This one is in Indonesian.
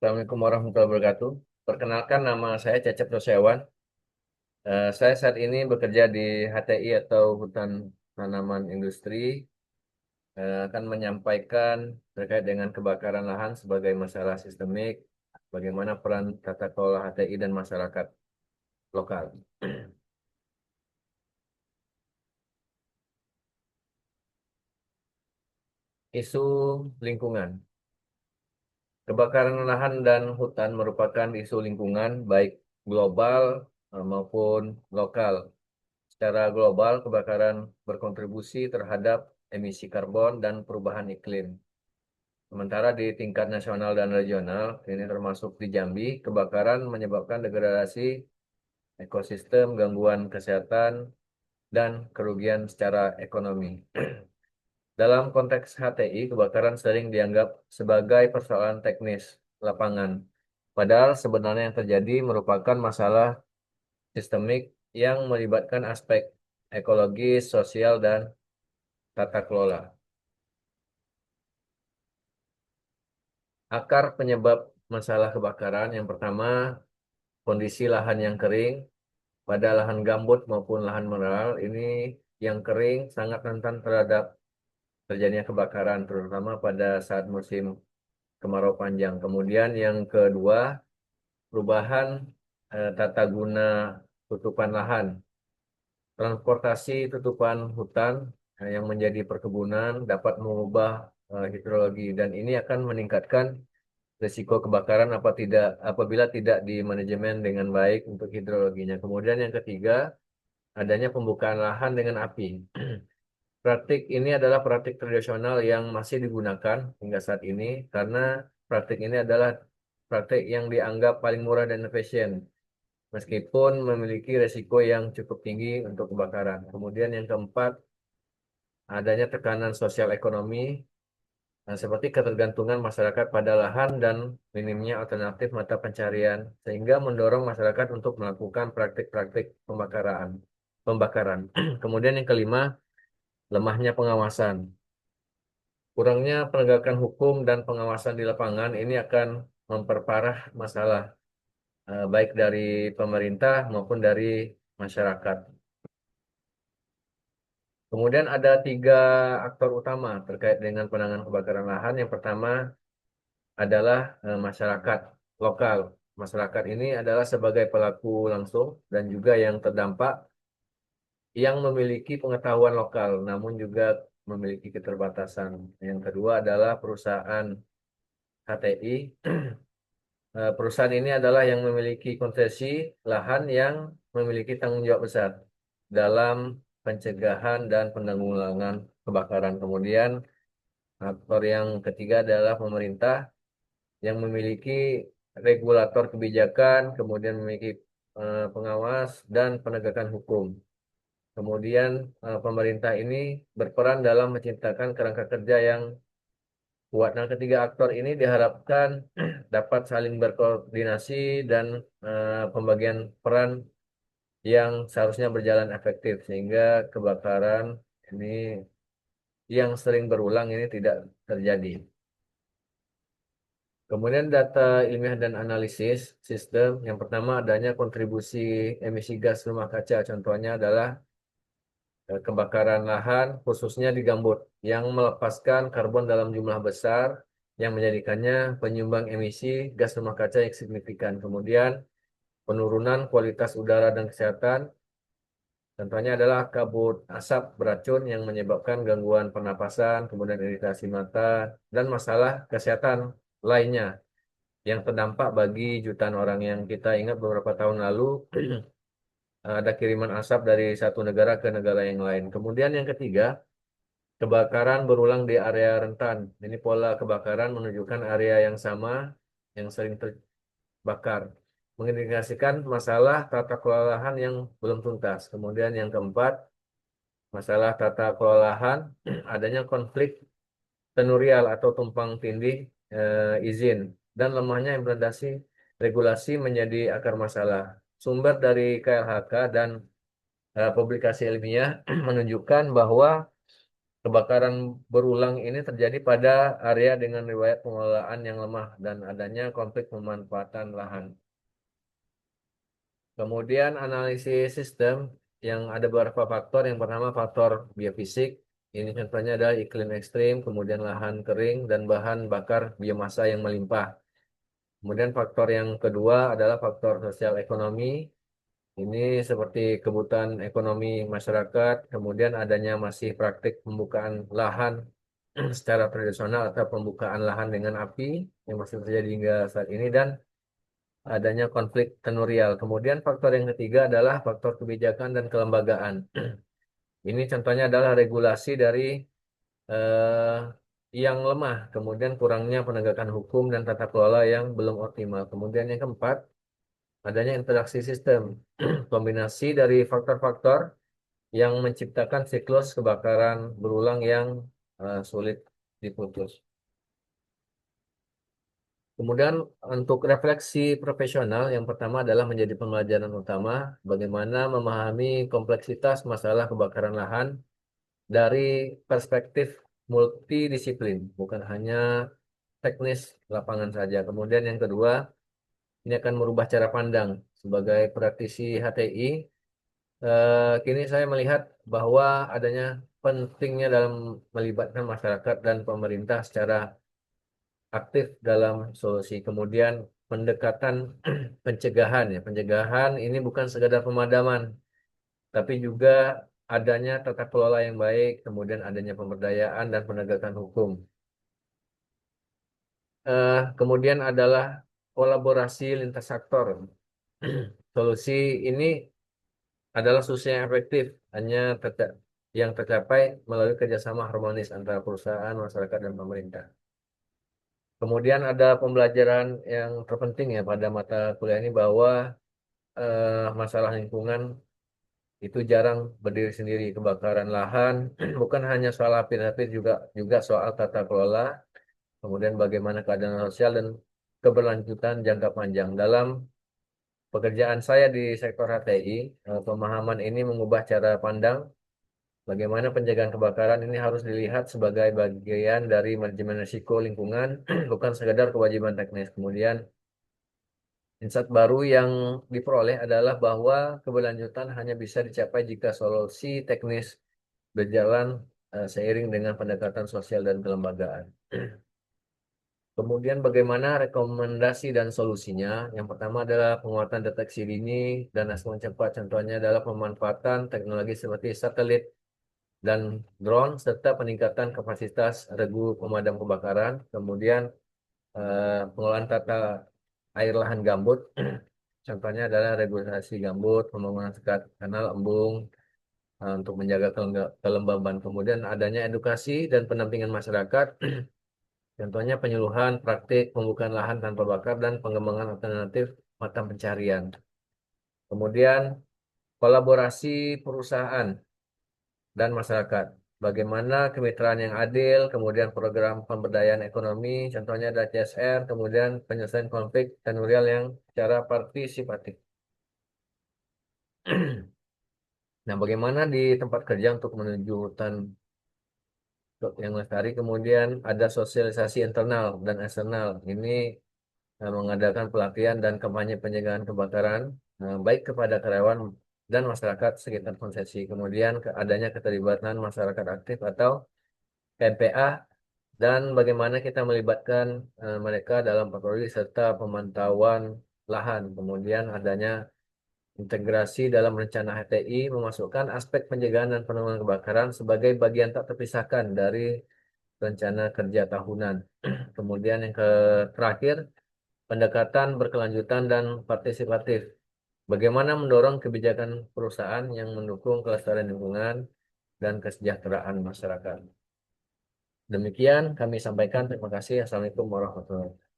Assalamualaikum warahmatullahi wabarakatuh. Perkenalkan, nama saya Cecep Rosewan. Saya saat ini bekerja di HTI atau Hutan Tanaman Industri. Akan menyampaikan terkait dengan kebakaran lahan sebagai masalah sistemik, bagaimana peran tata kelola HTI dan masyarakat lokal. Isu lingkungan. Kebakaran lahan dan hutan merupakan isu lingkungan baik global maupun lokal. Secara global, kebakaran berkontribusi terhadap emisi karbon dan perubahan iklim. Sementara di tingkat nasional dan regional, ini termasuk di Jambi, kebakaran menyebabkan degradasi ekosistem, gangguan kesehatan, dan kerugian secara ekonomi. Dalam konteks HTI, kebakaran sering dianggap sebagai persoalan teknis lapangan. Padahal sebenarnya yang terjadi merupakan masalah sistemik yang melibatkan aspek ekologis, sosial, dan tata kelola. Akar penyebab masalah kebakaran yang pertama, kondisi lahan yang kering. Pada lahan gambut maupun lahan mineral, ini yang kering sangat rentan terhadap terjadinya kebakaran, terutama pada saat musim kemarau panjang. Kemudian yang kedua, perubahan tata guna tutupan lahan. Transportasi tutupan hutan yang menjadi perkebunan dapat mengubah hidrologi dan ini akan meningkatkan risiko kebakaran apabila tidak dimanajemen dengan baik untuk hidrologinya. Kemudian yang ketiga, adanya pembukaan lahan dengan api. Praktik ini adalah praktik tradisional yang masih digunakan hingga saat ini karena praktik ini adalah praktik yang dianggap paling murah dan efisien meskipun memiliki resiko yang cukup tinggi untuk kebakaran. Kemudian yang keempat, adanya tekanan sosial ekonomi seperti ketergantungan masyarakat pada lahan dan minimnya alternatif mata pencarian, sehingga mendorong masyarakat untuk melakukan praktik-praktik pembakaran. Kemudian yang kelima, lemahnya pengawasan. Kurangnya penegakan hukum dan pengawasan di lapangan ini akan memperparah masalah baik dari pemerintah maupun dari masyarakat. Kemudian ada tiga aktor utama terkait dengan penanganan kebakaran lahan. Yang pertama adalah masyarakat lokal. Masyarakat ini adalah sebagai pelaku langsung dan juga yang terdampak yang memiliki pengetahuan lokal, namun juga memiliki keterbatasan. Yang kedua adalah perusahaan HTI. Perusahaan ini adalah yang memiliki konsesi lahan yang memiliki tanggung jawab besar dalam pencegahan dan penanggulangan kebakaran. Kemudian aktor yang ketiga adalah pemerintah yang memiliki regulator kebijakan, kemudian memiliki pengawas dan penegakan hukum. Kemudian pemerintah ini berperan dalam menciptakan kerangka kerja yang kuat. Nah, ketiga aktor ini diharapkan dapat saling berkoordinasi dan pembagian peran yang seharusnya berjalan efektif sehingga kebakaran ini yang sering berulang ini tidak terjadi. Kemudian data ilmiah dan analisis sistem. Yang pertama adanya kontribusi emisi gas rumah kaca. Contohnya adalah kebakaran lahan khususnya di gambut yang melepaskan karbon dalam jumlah besar yang menjadikannya penyumbang emisi gas rumah kaca yang signifikan. Kemudian penurunan kualitas udara dan kesehatan. Contohnya adalah kabut asap beracun yang menyebabkan gangguan pernapasan, kemudian iritasi mata, dan masalah kesehatan lainnya yang terdampak bagi jutaan orang yang kita ingat beberapa tahun lalu ada kiriman asap dari satu negara ke negara yang lain. Kemudian yang ketiga, kebakaran berulang di area rentan. Ini pola kebakaran menunjukkan area yang sama yang sering terbakar. Mengindikasikan masalah tata kelola lahan yang belum tuntas. Kemudian yang keempat, masalah tata kelola lahan, adanya konflik tenurial atau tumpang tindih izin dan lemahnya implementasi regulasi menjadi akar masalah. Sumber dari KLHK dan publikasi ilmiah menunjukkan bahwa Kebakaran berulang ini terjadi pada area dengan riwayat pengelolaan yang lemah dan adanya konflik pemanfaatan lahan. Kemudian analisis sistem yang ada beberapa faktor. Yang pertama faktor biofisik. Ini contohnya adalah iklim ekstrim, kemudian lahan kering, dan bahan bakar biomasa yang melimpah. Kemudian faktor yang kedua adalah faktor sosial ekonomi. Ini seperti kebutuhan ekonomi masyarakat, kemudian adanya masih praktik pembukaan lahan secara tradisional atau pembukaan lahan dengan api yang masih terjadi hingga saat ini, dan adanya konflik tenurial. Kemudian faktor yang ketiga adalah faktor kebijakan dan kelembagaan. Ini contohnya adalah regulasi dari eh, yang lemah, kemudian kurangnya penegakan hukum dan tata kelola yang belum optimal. Kemudian yang keempat, adanya interaksi sistem, kombinasi dari faktor-faktor yang menciptakan siklus kebakaran berulang yang sulit diputus. Kemudian untuk refleksi profesional, yang pertama adalah menjadi pembelajaran utama bagaimana memahami kompleksitas masalah kebakaran lahan dari perspektif multidisiplin, bukan hanya teknis lapangan saja. Kemudian yang kedua, ini akan merubah cara pandang sebagai praktisi HTI. Kini saya melihat bahwa adanya pentingnya dalam melibatkan masyarakat dan pemerintah secara aktif dalam solusi. Kemudian pendekatan pencegahan ya. Pencegahan ini bukan sekadar pemadaman, tapi juga adanya tata kelola yang baik, kemudian adanya pemberdayaan dan penegakan hukum. Kemudian adalah kolaborasi lintas sektor. Solusi ini adalah solusi yang efektif, hanya yang tercapai melalui kerjasama harmonis antara perusahaan, masyarakat, dan pemerintah. Kemudian ada pembelajaran yang terpenting ya pada mata kuliah ini bahwa masalah lingkungan itu jarang berdiri sendiri. Kebakaran lahan bukan hanya soal api-api, juga soal tata kelola, kemudian bagaimana keadaan sosial dan keberlanjutan jangka panjang. Dalam pekerjaan saya di sektor HTI, pemahaman ini mengubah cara pandang bagaimana pencegahan kebakaran ini harus dilihat sebagai bagian dari manajemen risiko lingkungan, bukan sekadar kewajiban teknis. Kemudian insight baru yang diperoleh adalah bahwa keberlanjutan hanya bisa dicapai jika solusi teknis berjalan seiring dengan pendekatan sosial dan kelembagaan. Kemudian bagaimana rekomendasi dan solusinya? Yang pertama adalah penguatan deteksi dini dan respon cepat. Contohnya adalah pemanfaatan teknologi seperti satelit dan drone serta peningkatan kapasitas regu pemadam kebakaran. Kemudian pengelolaan tata air lahan gambut. Contohnya adalah regulasi gambut, pembangunan sekat kanal embung untuk menjaga kelembaban. Kemudian adanya edukasi dan pendampingan masyarakat. Contohnya penyuluhan, praktik pembukaan lahan tanpa bakar, dan pengembangan alternatif mata pencarian. Kemudian kolaborasi perusahaan dan masyarakat. Bagaimana kemitraan yang adil, kemudian program pemberdayaan ekonomi, contohnya ada CSR, kemudian penyelesaian konflik tenurial yang secara partisipatif. Nah, bagaimana di tempat kerja untuk menuju hutan yang lestari, kemudian ada sosialisasi internal dan eksternal. Ini mengadakan pelatihan dan kampanye pencegahan kebakaran baik kepada karyawan dan masyarakat sekitar konsesi. Kemudian adanya keterlibatan masyarakat aktif atau KMPA dan bagaimana kita melibatkan mereka dalam patroli serta pemantauan lahan. Kemudian adanya integrasi dalam rencana HTI memasukkan aspek pencegahan dan penanggulangan kebakaran sebagai bagian tak terpisahkan dari rencana kerja tahunan. Kemudian yang terakhir, pendekatan berkelanjutan dan partisipatif. Bagaimana mendorong kebijakan perusahaan yang mendukung kelestarian lingkungan dan kesejahteraan masyarakat. Demikian kami sampaikan. Terima kasih. Assalamualaikum warahmatullahi wabarakatuh.